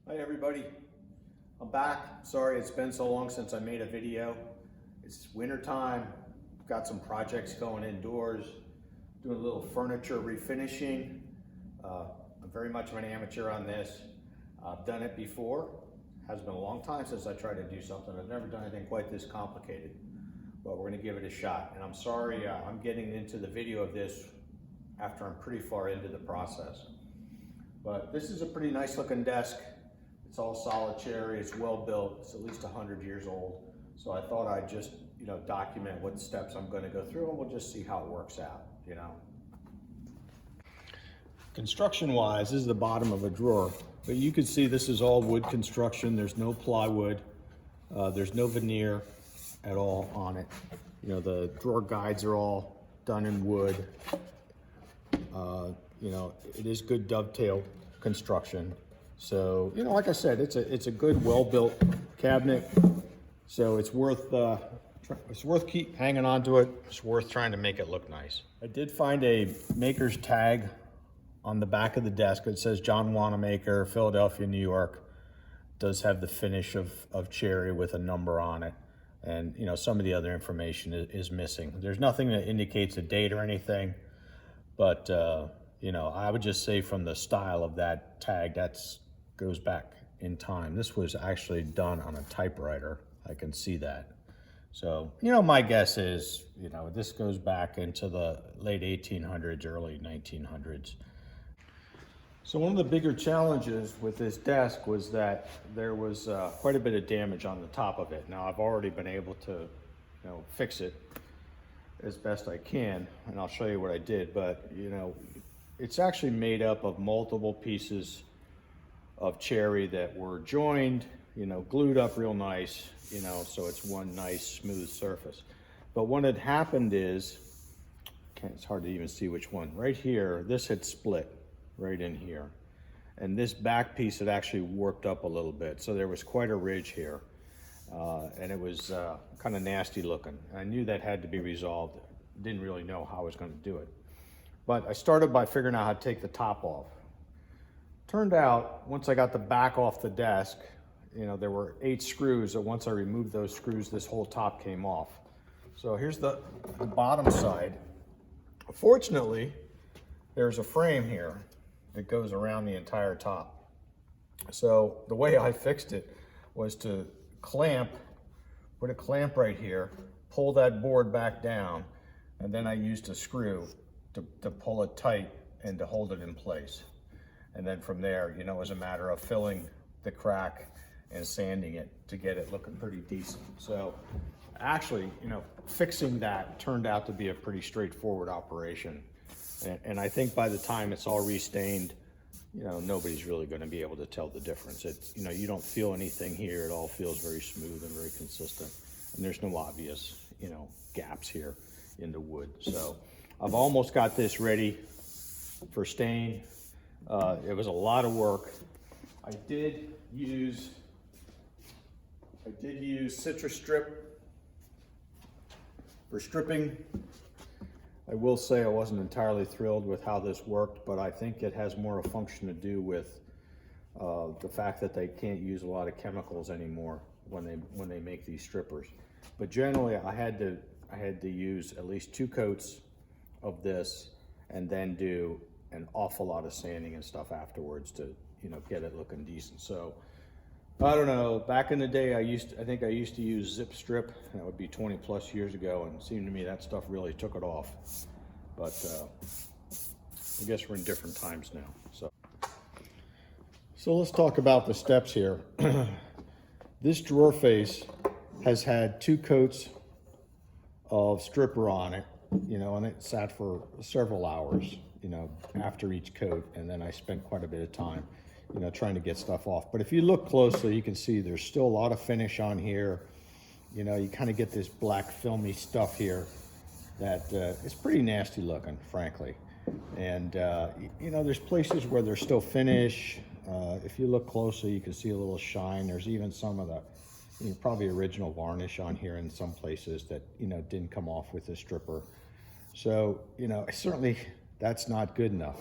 Hi everybody, I'm back. Sorry it's been so long since I made a video. It's winter time, got some projects going indoors, doing a little furniture refinishing. I'm very much of an amateur on this. I've done it before. Has been a long time since I tried to do something. I've never done anything quite this complicated, but we're gonna give it a shot. And I'm sorry I'm getting into the video of this after I'm pretty far into the process. But this is a pretty nice looking desk. It's all solid cherry, it's well built, it's at least 100 years old. So I thought I'd just, document what steps I'm gonna go through and we'll just see how it works out, Construction-wise, this is the bottom of a drawer. But you can see this is all wood construction. There's no plywood, there's no veneer at all on it. The drawer guides are all done in wood. It is good dovetail construction. So, like I said, it's a good, well-built cabinet. So it's worth keep hanging on to it. It's worth trying to make it look nice. I did find a maker's tag on the back of the desk. It says John Wanamaker, Philadelphia, New York. It does have the finish of cherry with a number on it. And, some of the other information is missing. There's nothing that indicates a date or anything, but, I would just say from the style of that tag, goes back in time. This was actually done on a typewriter. I can see that. So, my guess is, this goes back into the late 1800s, early 1900s. So one of the bigger challenges with this desk was that there was quite a bit of damage on the top of it. Now I've already been able to, fix it as best I can, and I'll show you what I did, but, it's actually made up of multiple pieces of cherry that were joined, glued up real nice, so it's one nice smooth surface. But what had happened is, it's hard to even see which one. Right here, this had split right in here. And this back piece had actually warped up a little bit. So there was quite a ridge here. And it was kind of nasty looking. I knew that had to be resolved. Didn't really know how I was going to do it. But I started by figuring out how to take the top off. Turned out, once I got the back off the desk, there were 8 screws, that once I removed those screws, this whole top came off. So here's the bottom side. Fortunately, there's a frame here that goes around the entire top. So the way I fixed it was to put a clamp right here, pull that board back down, and then I used a screw to pull it tight and to hold it in place. And then from there, it was a matter of filling the crack and sanding it to get it looking pretty decent. So actually, fixing that turned out to be a pretty straightforward operation. And I think by the time it's all restained, nobody's really going to be able to tell the difference. You don't feel anything here. It all feels very smooth and very consistent. And there's no obvious, gaps here in the wood. So I've almost got this ready for stain. It was a lot of work. I did use citrus strip for stripping. I will say I wasn't entirely thrilled with how this worked, but I think it has more a function to do with the fact that they can't use a lot of chemicals anymore when they make these strippers. But generally, I had to use at least 2 coats of this and then do an awful lot of sanding and stuff afterwards to get it looking decent. So I don't know, back in the day I think I used to use zip strip. That would be 20 plus years ago, and it seemed to me that stuff really took it off. But I guess we're in different times now. So let's talk about the steps here. This drawer face has had 2 coats of stripper on it, and it sat for several hours, after each coat, and then I spent quite a bit of time trying to get stuff off. But if you look closely, you can see there's still a lot of finish on here. You kind of get this black filmy stuff here that is pretty nasty looking, frankly. And there's places where there's still finish. If you look closely, you can see a little shine. There's even some of the probably original varnish on here in some places that didn't come off with the stripper. So certainly that's not good enough.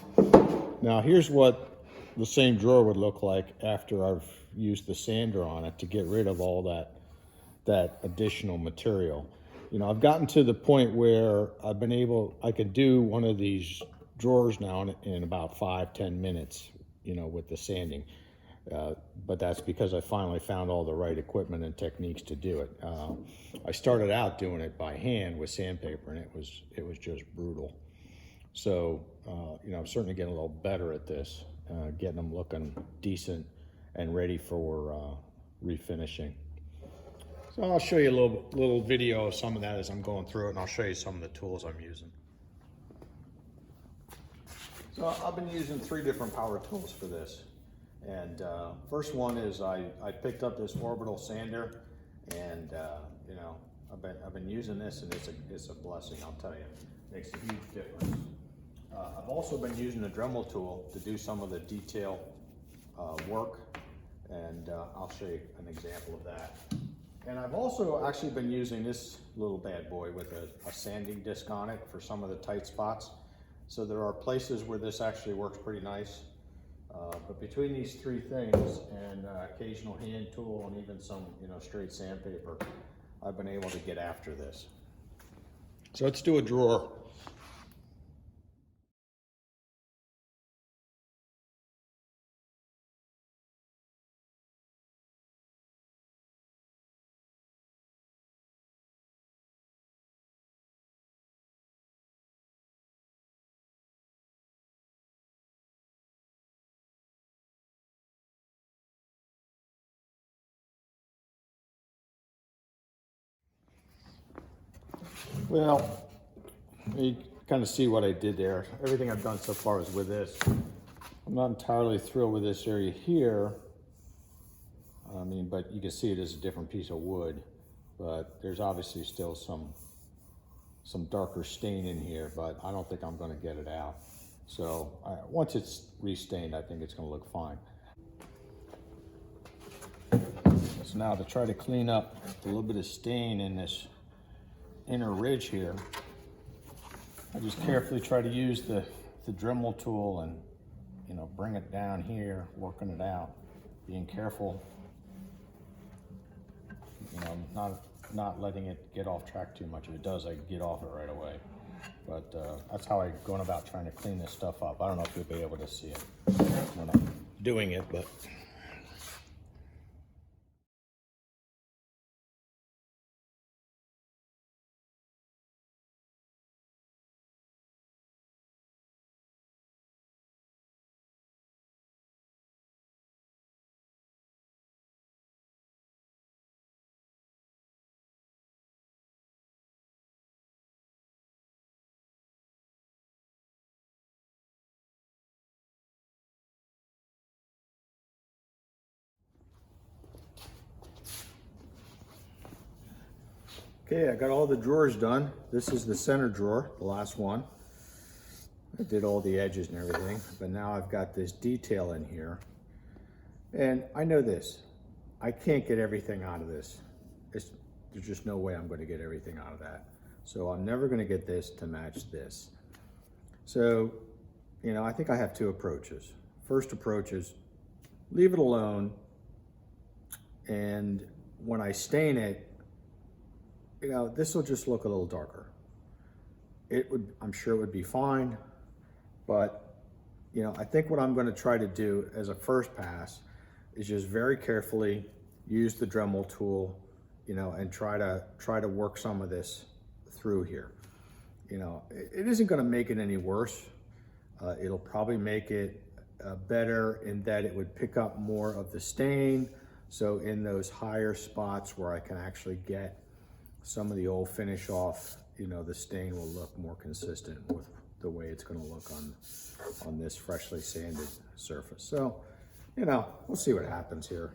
Now here's what the same drawer would look like after I've used the sander on it to get rid of all that additional material. You know, I've gotten to the point where I could do one of these drawers now in about 5-10 minutes, you know, with the sanding. But that's because I finally found all the right equipment and techniques to do it. I started out doing it by hand with sandpaper, and it was just brutal. So, you know, I'm certainly getting a little better at this, getting them looking decent and ready for refinishing. So I'll show you a little video of some of that as I'm going through it, and I'll show you some of the tools I'm using. So I've been using 3 different power tools for this. And first one is I picked up this orbital sander, and you know, I've been using this, and it's a blessing, I'll tell you. It makes a huge difference. I've also been using a Dremel tool to do some of the detail work, and I'll show you an example of that. And I've also actually been using this little bad boy with a sanding disc on it for some of the tight spots. So there are places where this actually works pretty nice. But between these 3 things and occasional hand tool and even some, you know, straight sandpaper, I've been able to get after this. So let's do a drawer. Well, you kind of see what I did there. Everything I've done so far is with this. I'm not entirely thrilled with this area here. I mean, but you can see it is a different piece of wood, but there's obviously still some darker stain in here, but I don't think I'm going to get it out. So once it's restained, I think it's going to look fine. So now to try to clean up a little bit of stain in this inner ridge here, I just carefully try to use the Dremel tool and, you know, bring it down here, working it out, being careful, you know, not letting it get off track too much. If it does, I get off it right away. But that's how I'm going about trying to clean this stuff up. I don't know if you'll be able to see it when I'm doing it, but okay, I got all the drawers done. This is the center drawer, the last one. I did all the edges and everything, but now I've got this detail in here. And I know this, I can't get everything out of this. There's just no way I'm going to get everything out of that. So I'm never going to get this to match this. So, you know, I think I have 2 approaches. First approach is leave it alone, and when I stain it, you know, this will just look a little darker. I'm sure it would be fine, but, you know, I think what I'm going to try to do as a first pass is just very carefully use the Dremel tool, you know, and try to work some of this through here. You know, it isn't going to make it any worse. It'll probably make it better in that it would pick up more of the stain. So in those higher spots where I can actually get some of the old finish off, you know, the stain will look more consistent with the way it's going to look on this freshly sanded surface. So, you know, we'll see what happens here.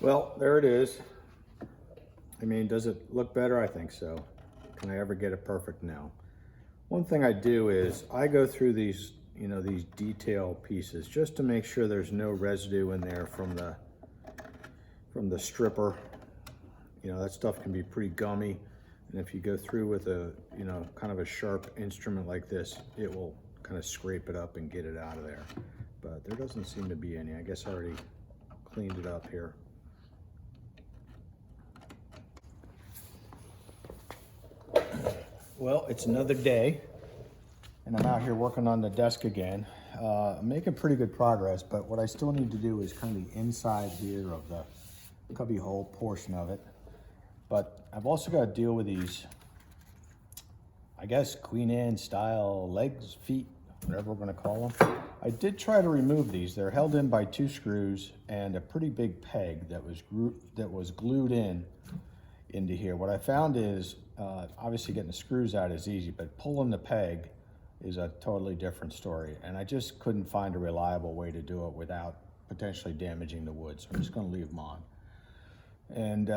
Well, there it is. I mean, does it look better? I think so. Can I ever get it perfect? No. One thing I do is I go through these, you know, these detail pieces just to make sure there's no residue in there from the stripper. You know, that stuff can be pretty gummy. And if you go through with a, you know, kind of a sharp instrument like this, it will kind of scrape it up and get it out of there. But there doesn't seem to be any. I guess I already cleaned it up here. Well, it's another day, and I'm out here working on the desk again. I'm making pretty good progress, but what I still need to do is kind of the inside here of the cubby hole portion of it. But I've also got to deal with these, I guess, Queen Anne style legs, feet, whatever we're going to call them. I did try to remove these. They're held in by 2 screws and a pretty big peg that was glued in into here. What I found is, obviously getting the screws out is easy, but pulling the peg is a totally different story. And I just couldn't find a reliable way to do it without potentially damaging the wood. So I'm just going to leave them on. And,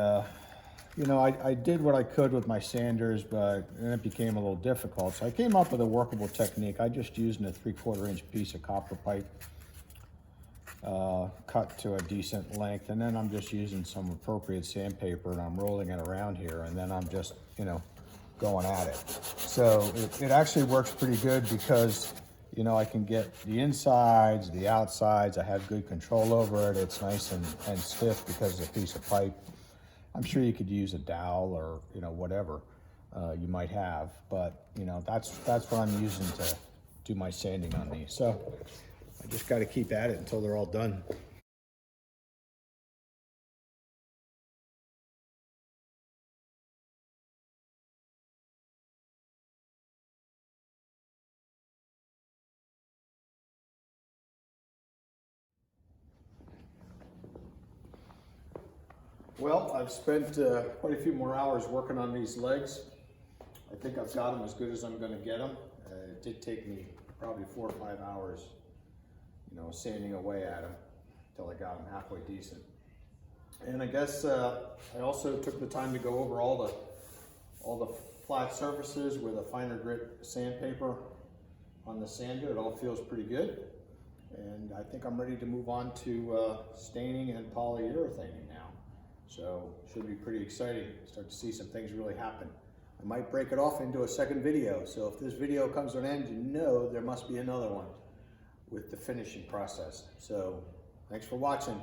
you know, I did what I could with my sanders, but then it became a little difficult. So I came up with a workable technique. I just used a 3/4 inch piece of copper pipe, cut to a decent length, and then I'm just using some appropriate sandpaper and I'm rolling it around here, and then I'm just, you know, going at it. So it actually works pretty good because, you know, I can get the insides, the outsides. I have good control over it. It's nice and stiff because it's a piece of pipe. I'm sure you could use a dowel or, you know, whatever you might have, but, you know, that's what I'm using to do my sanding on these. So I just got to keep at it until they're all done. Well, I've spent quite a few more hours working on these legs. I think I've got them as good as I'm going to get them. It did take me probably 4 or 5 hours, you know, sanding away at them until I got them halfway decent. And I guess I also took the time to go over all the flat surfaces with a finer grit sandpaper on the sander. It all feels pretty good. And I think I'm ready to move on to staining and polyurethaning now. So should be pretty exciting. Start to see some things really happen. I might break it off into a second video. So if this video comes to an end, you know there must be another one with the finishing process. So thanks for watching.